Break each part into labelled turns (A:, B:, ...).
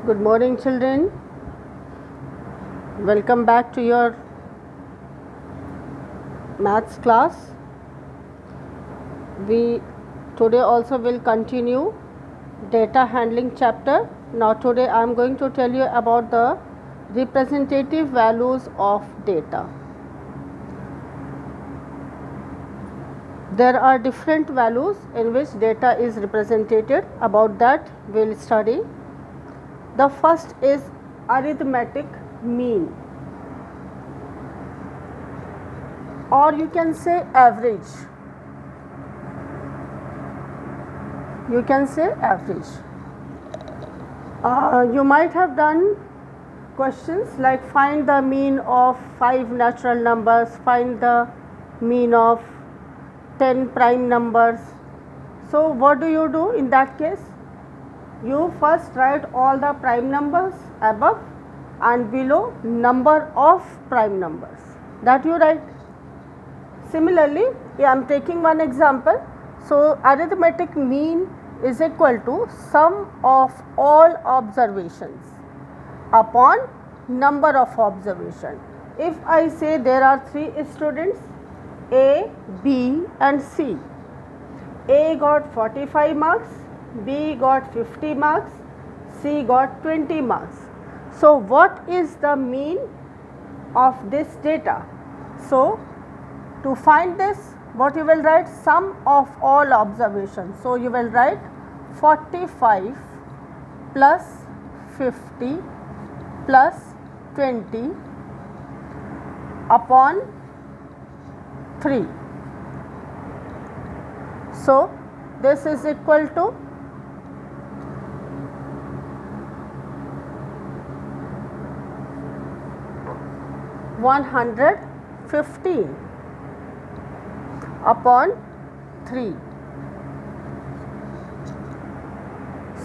A: Good morning, children. Welcome back to your maths class. We today also will continue data handling chapter. Now today I am going to tell you about the representative values of data. There are different values in which data is represented. About that we will study. The first is arithmetic mean, or you can say average. You can say average. You might have done questions like find the mean of 5 natural numbers, find the mean of 10 prime numbers. So what do you do in that case? You first write all the prime numbers above and below number of prime numbers that you write. Similarly, I am taking one example. So arithmetic mean is equal to sum of all observations upon number of observation. If I say there are 3 students A, B and C. A got 45 marks, B got 50 marks, C got 20 marks. So what is the mean of this data? So to find this, what you will write? Sum of all observations. So you will write 45 plus 50 plus 20 upon 3. So this is equal to 115 upon 3.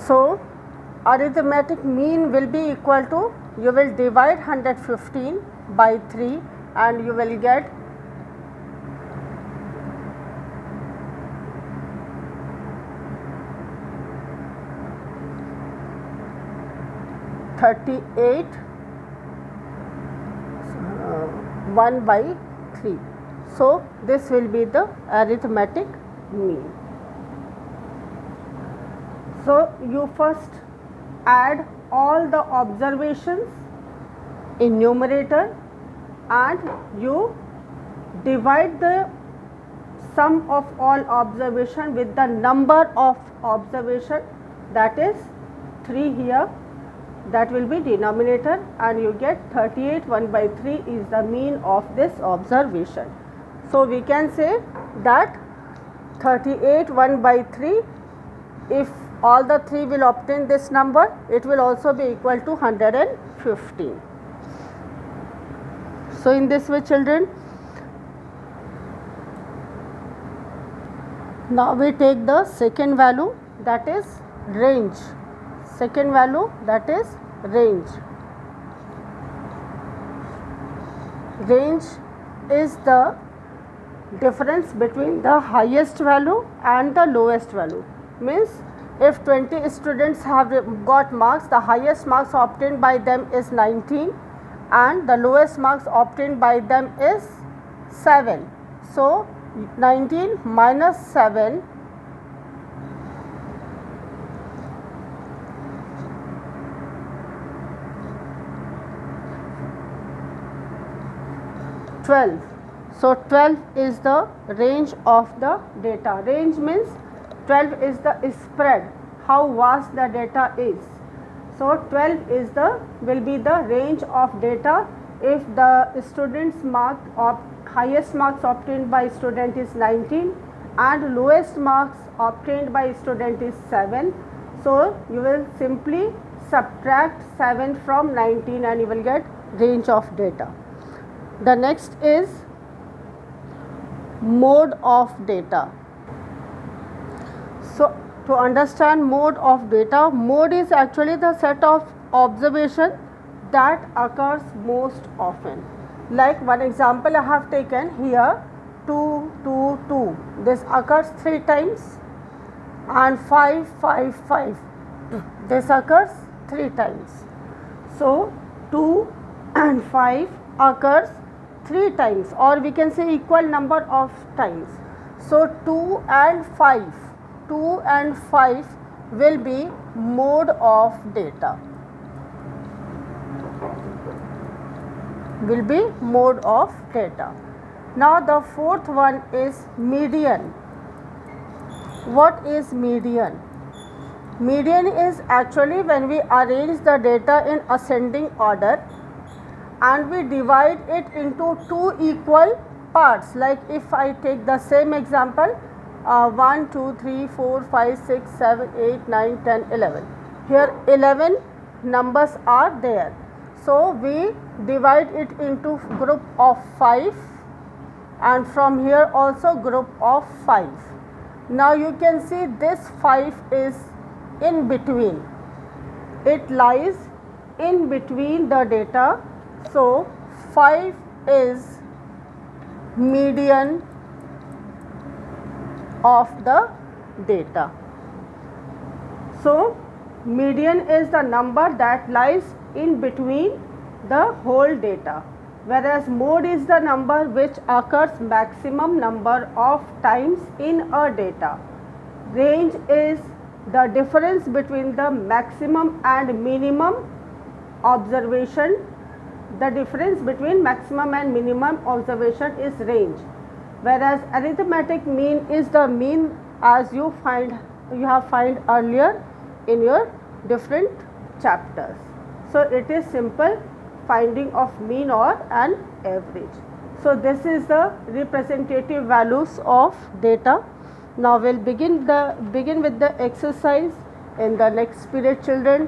A: So arithmetic mean will be equal to, you will divide 115 by 3 and you will get 38 1 by 3. So this will be the arithmetic mean. So you first add all the observations in numerator and you divide the sum of all observation with the number of observation, that is 3 here, that will be denominator, and you get 38 1 by 3 is the mean of this observation. So we can say that 38 1 by 3, if all the 3 will obtain this number, it will also be equal to 115. So in this way, children, now we take the second value, that is range. Second value, that is range. Range is the difference between the highest value and the lowest value. Means if 20 students have got marks, the highest marks obtained by them is 19 and the lowest marks obtained by them is 7. So 19 minus 7 12. So 12 is the range of the data. Range means 12 is the spread, how vast the data is. So 12 is will be the range of data if the student's mark of highest marks obtained by student is 19 and lowest marks obtained by student is 7. So you will simply subtract 7 from 19 and you will get range of data. The next is mode of data. So to understand mode of data, mode is actually the set of observation that occurs most often. Like one example I have taken here, 2 2 2, this occurs 3 times, and 5 5 5, this occurs 3 times. So 2 and 5 occurs 3 times, or we can say equal number of times. So 2 and 5 will be mode of data. Now the fourth one is median. What is median? Median is actually when we arrange the data in ascending order and we divide it into two equal parts. Like if I take the same example, 1, 2, 3, 4, 5, 6, 7, 8, 9, 10, 11. Here 11 numbers are there. So we divide it into group of 5, and from here also group of 5. Now you can see this 5 is in between. It lies in between the data. So 5 is median of the data. So median is the number that lies in between the whole data, whereas mode is the number which occurs maximum number of times in a data. Range is the difference between the maximum and minimum observation. The difference between maximum and minimum observation is range, whereas arithmetic mean is the mean as you have find earlier in your different chapters. So it is simple finding of mean or an average. So this is the representative values of data. Now we'll begin with the exercise in the next period, children.